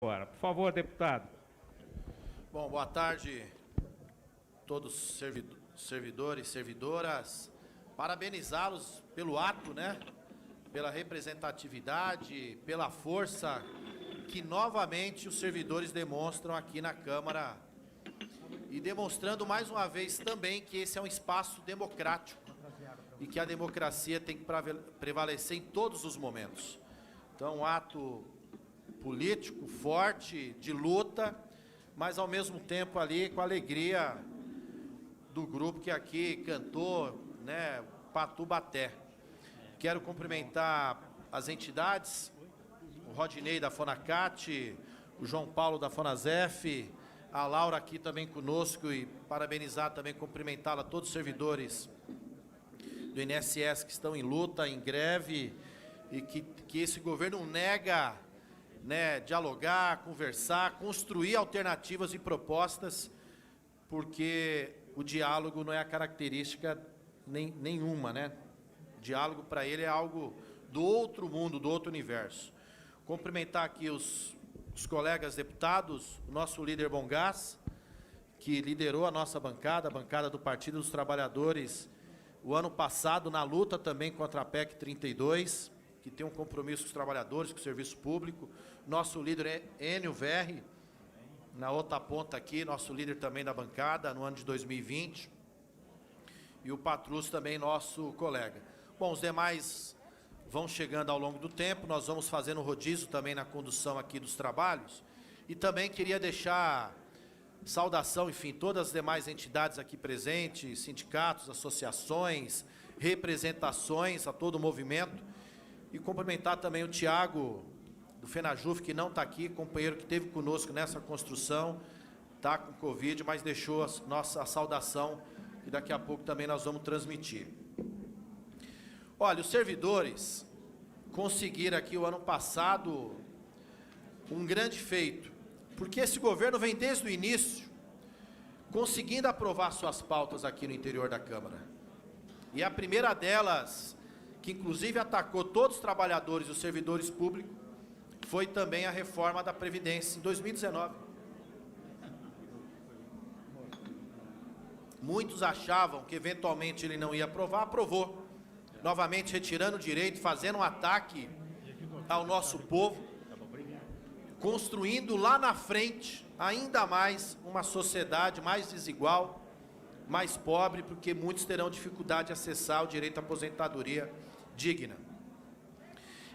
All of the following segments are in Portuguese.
Agora, por favor, deputado. Bom, boa tarde a todos os servidores e servidoras. Parabenizá-los pelo ato, né? Pela representatividade, pela força que novamente os servidores demonstram aqui na Câmara. E demonstrando mais uma vez também que esse é um espaço democrático e que a democracia tem que prevalecer em todos os momentos. Então, um ato político forte, de luta, mas ao mesmo tempo ali com a alegria do grupo que aqui cantou, né, Patubaté. Quero cumprimentar as entidades, o Rodinei da Fonacat, o João Paulo da Fonasef, a Laura aqui também conosco e parabenizar também, cumprimentá-la, todos os servidores do INSS que estão em luta, em greve, e que esse governo nega, né, dialogar, conversar, construir alternativas e propostas, porque o diálogo não é a característica nenhuma, né? O diálogo para ele é algo do outro mundo, do outro universo. Cumprimentar aqui os colegas deputados, o nosso líder Bongás, que liderou a nossa bancada, a bancada do Partido dos Trabalhadores, o ano passado na luta também contra a PEC 32, que tem um compromisso com os trabalhadores, com o serviço público. Nosso líder é Enio Verri, na outra ponta aqui, nosso líder também da bancada, no ano de 2020. E o Patrus também, nosso colega. Bom, os demais vão chegando ao longo do tempo, nós vamos fazendo rodízio também na condução aqui dos trabalhos. E também queria deixar saudação, enfim, todas as demais entidades aqui presentes, sindicatos, associações, representações, a todo o movimento. E cumprimentar também o Tiago, do FENAJUF, que não está aqui, companheiro que esteve conosco nessa construção, está com Covid, mas deixou a nossa saudação, e daqui a pouco também nós vamos transmitir. Olha, os servidores conseguiram aqui o ano passado um grande feito, porque esse governo vem desde o início conseguindo aprovar suas pautas aqui no interior da Câmara. E a primeira delas, que inclusive atacou todos os trabalhadores e os servidores públicos, foi também a reforma da Previdência, em 2019. Muitos achavam que eventualmente ele não ia aprovar, aprovou. Novamente retirando o direito, fazendo um ataque ao nosso povo, construindo lá na frente ainda mais uma sociedade mais desigual, mais pobre, porque muitos terão dificuldade de acessar o direito à aposentadoria digna.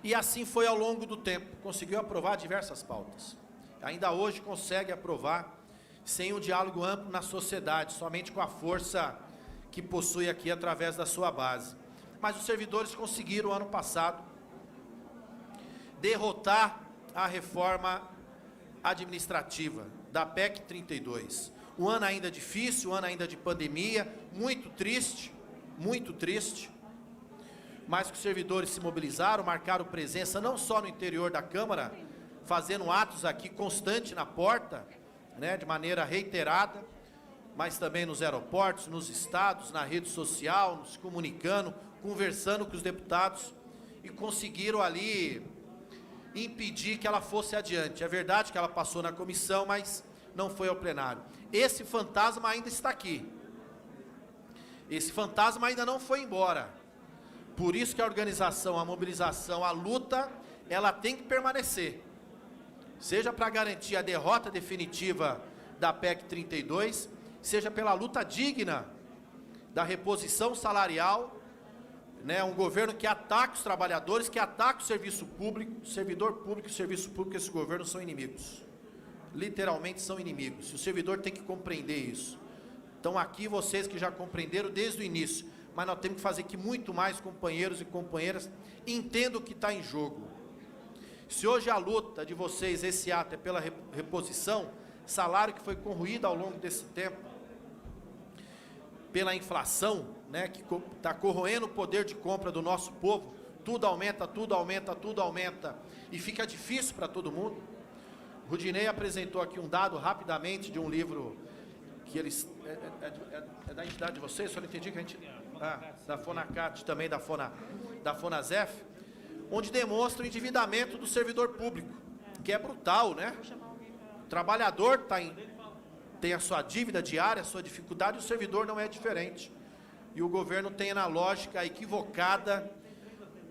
E assim foi ao longo do tempo, conseguiu aprovar diversas pautas. Ainda hoje consegue aprovar sem um diálogo amplo na sociedade, somente com a força que possui aqui através da sua base. Mas os servidores conseguiram, ano passado, derrotar a reforma administrativa da PEC 32. Um ano ainda difícil, um ano ainda de pandemia, muito triste, mas que os servidores se mobilizaram, marcaram presença não só no interior da Câmara, fazendo atos aqui constante na porta, né, de maneira reiterada, mas também nos aeroportos, nos estados, na rede social, nos comunicando, conversando com os deputados, e conseguiram ali impedir que ela fosse adiante. É verdade que ela passou na comissão, mas não foi ao plenário. Esse fantasma ainda está aqui. Esse fantasma ainda não foi embora. Por isso que a organização, a mobilização, a luta, ela tem que permanecer. Seja para garantir a derrota definitiva da PEC 32, seja pela luta digna da reposição salarial, né, um governo que ataca os trabalhadores, que ataca o serviço público, servidor público e serviço público, esses governos são inimigos. Literalmente são inimigos. E o servidor tem que compreender isso. Então aqui vocês que já compreenderam desde o início, mas nós temos que fazer que muito mais companheiros e companheiras entendam o que está em jogo. Se hoje a luta de vocês, esse ato é pela reposição, salário que foi corroído ao longo desse tempo, pela inflação, né, que está corroendo o poder de compra do nosso povo, tudo aumenta, e fica difícil para todo mundo. O Rudinei apresentou aqui um dado rapidamente de um livro que eles... É da entidade de vocês? Só não entendi que a gente... da Fonacat, também da Fonasef, onde demonstra o endividamento do servidor público. que é brutal, né? O trabalhador tem a sua dívida diária, a sua dificuldade, o servidor não é diferente. E o governo tem na lógica equivocada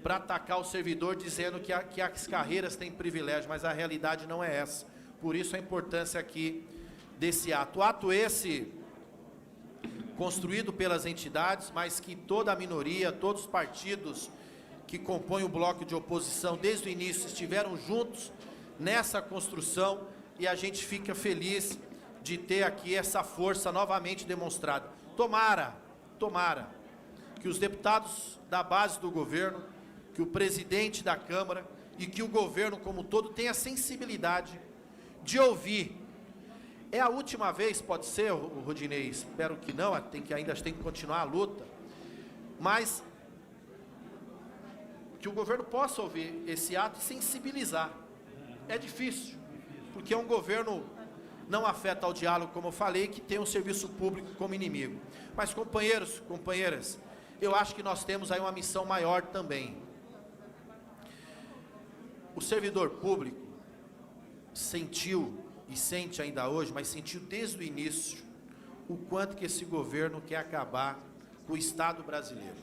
para atacar o servidor, dizendo que as carreiras têm privilégio, mas a realidade não é essa. Por isso a importância aqui desse ato. O ato esse, construído pelas entidades, mas que toda a minoria, todos os partidos que compõem o bloco de oposição desde o início estiveram juntos nessa construção, e a gente fica feliz de ter aqui essa força novamente demonstrada. Tomara que os deputados da base do governo, que o presidente da Câmara e que o governo como um todo tenha sensibilidade de ouvir. É a última vez, pode ser, Rodinei? Espero que não, ainda tem que continuar a luta, mas que o governo possa ouvir esse ato e sensibilizar. É difícil, porque é um governo não afeta ao diálogo, como eu falei, que tem o serviço público como inimigo. Mas, companheiros, companheiras, eu acho que nós temos aí uma missão maior também. O servidor público sentiu, e sente ainda hoje, mas sentiu desde o início, o quanto que esse governo quer acabar com o Estado brasileiro.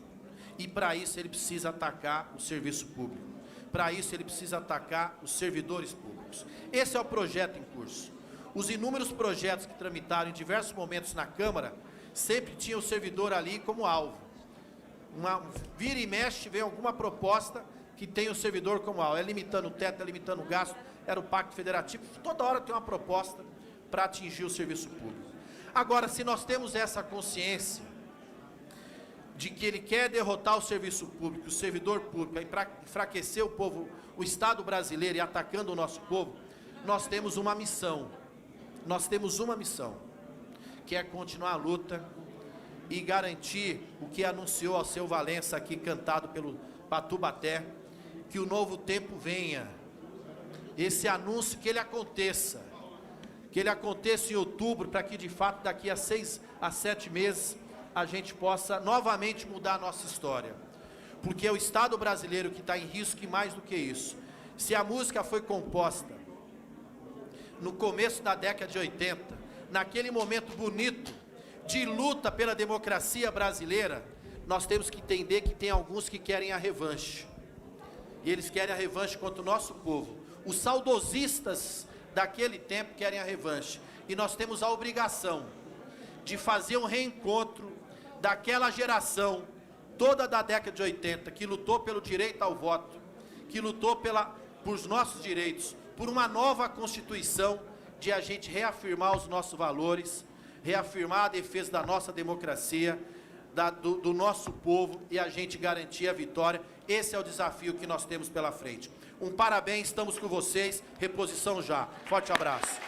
E para isso ele precisa atacar o serviço público. Para isso ele precisa atacar os servidores públicos. Esse é o projeto em curso. Os inúmeros projetos que tramitaram em diversos momentos na Câmara, sempre tinha o servidor ali como alvo. Vira e mexe, vem alguma proposta que tem o servidor como alvo. É limitando o teto, é limitando o gasto, era o Pacto Federativo. Toda hora tem uma proposta para atingir o serviço público. Agora, se nós temos essa consciência de que ele quer derrotar o serviço público, o servidor público, enfraquecer o povo, o Estado brasileiro e atacando o nosso povo, nós temos uma missão. Nós temos uma missão, que é continuar a luta e garantir o que anunciou Alceu Valença aqui, cantado pelo Patubaté, que o novo tempo venha. Esse anúncio, que ele aconteça em outubro, para que de fato daqui a 6 a 7 meses a gente possa novamente mudar a nossa história. Porque é o Estado brasileiro que está em risco, e mais do que isso. Se a música foi composta no começo da década de 80, naquele momento bonito de luta pela democracia brasileira, nós temos que entender que tem alguns que querem a revanche. E eles querem a revanche contra o nosso povo. Os saudosistas daquele tempo querem a revanche. E nós temos a obrigação de fazer um reencontro daquela geração toda da década de 80, que lutou pelo direito ao voto, que lutou por os nossos direitos, por uma nova Constituição, de a gente reafirmar os nossos valores, reafirmar a defesa da nossa democracia, do nosso povo, e a gente garantir a vitória. Esse é o desafio que nós temos pela frente. Um parabéns, estamos com vocês, reposição já. Forte abraço.